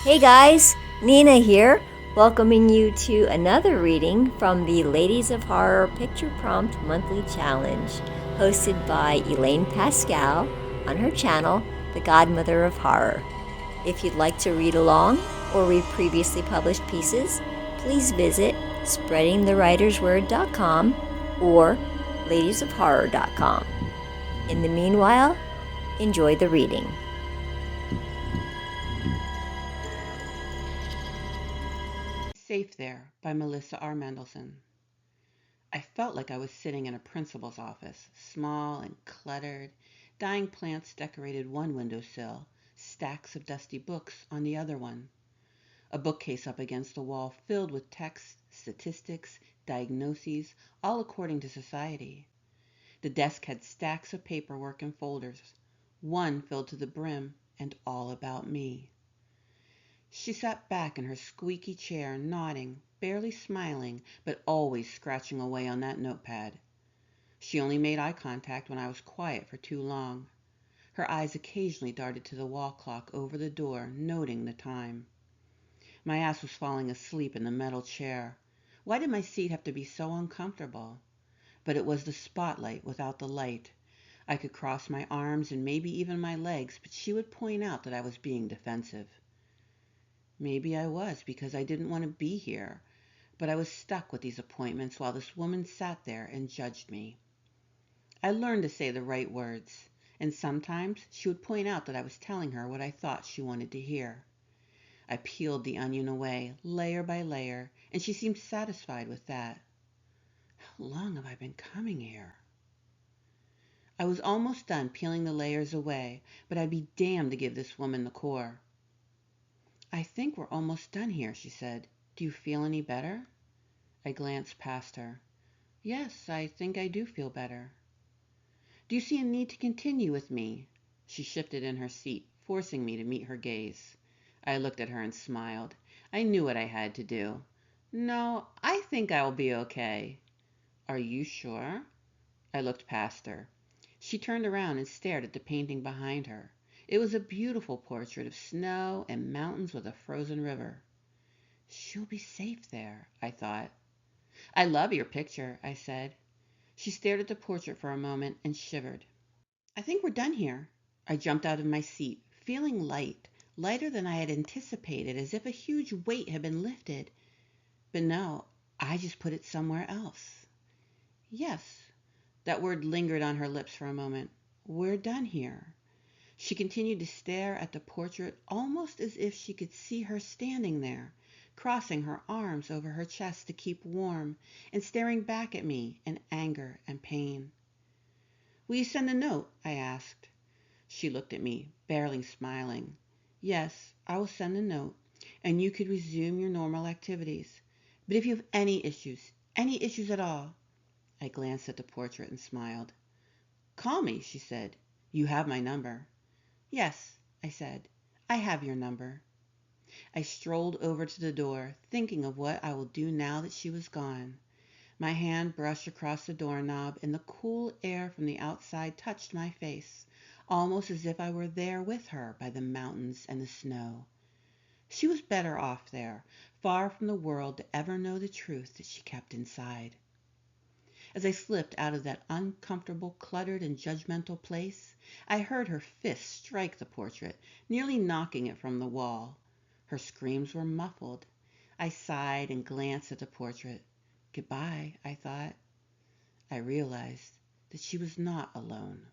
Hey guys, Nina here, welcoming you to another reading from the Ladies of Horror Picture Prompt Monthly Challenge, hosted by Elaine Pascale on her channel, The Godmother of Horror. If you'd like to read along or read previously published pieces, please visit spreadingthewritersword.com or ladiesofhorror.com. In the meanwhile, enjoy the reading. Safe There by Melissa R. Mendelson. I felt like I was sitting in a principal's office, small and cluttered. Dying plants decorated one windowsill, stacks of dusty books on the other one. A bookcase up against the wall filled with texts, statistics, diagnoses, all according to society. The desk had stacks of paperwork and folders, one filled to the brim and all about me. She sat back in her squeaky chair, nodding, barely smiling, but always scratching away on that notepad. She only made eye contact when I was quiet for too long. Her eyes occasionally darted to the wall clock over the door, noting the time. My ass was falling asleep in the metal chair. Why did my seat have to be so uncomfortable? But it was the spotlight without the light. I could cross my arms and maybe even my legs, but she would point out that I was being defensive. Maybe I was, because I didn't want to be here, but I was stuck with these appointments while this woman sat there and judged me. I learned to say the right words, and sometimes she would point out that I was telling her what I thought she wanted to hear. I peeled the onion away, layer by layer, and she seemed satisfied with that. How long have I been coming here? I was almost done peeling the layers away, but I'd be damned to give this woman the core. "I think we're almost done here," she said. "Do you feel any better?" I glanced past her. "Yes, I think I do feel better." "Do you see a need to continue with me?" She shifted in her seat, forcing me to meet her gaze. I looked at her and smiled. I knew what I had to do. "No, I think I'll be okay." "Are you sure?" I looked past her. She turned around and stared at the painting behind her. It was a beautiful portrait of snow and mountains with a frozen river. She'll be safe there, I thought. "I love your picture," I said. She stared at the portrait for a moment and shivered. "I think we're done here." I jumped out of my seat, feeling light, lighter than I had anticipated, as if a huge weight had been lifted. But no, I just put it somewhere else. "Yes." That word lingered on her lips for a moment. "We're done here." She continued to stare at the portrait almost as if she could see her standing there, crossing her arms over her chest to keep warm, and staring back at me in anger and pain. "Will you send a note?" I asked. She looked at me, barely smiling. "Yes, I will send a note, and you could resume your normal activities. But if you have any issues at all—" I glanced at the portrait and smiled. "Call me," she said. "You have my number." "Yes," I said, "I have your number." I strolled over to the door, thinking of what I will do now that she was gone. My hand brushed across the doorknob, and the cool air from the outside touched my face, almost as if I were there with her by the mountains and the snow. She was better off there, far from the world to ever know the truth that she kept inside. As I slipped out of that uncomfortable, cluttered, and judgmental place, I heard her fist strike the portrait, nearly knocking it from the wall. Her screams were muffled. I sighed and glanced at the portrait. Goodbye, I thought. I realized that she was not alone.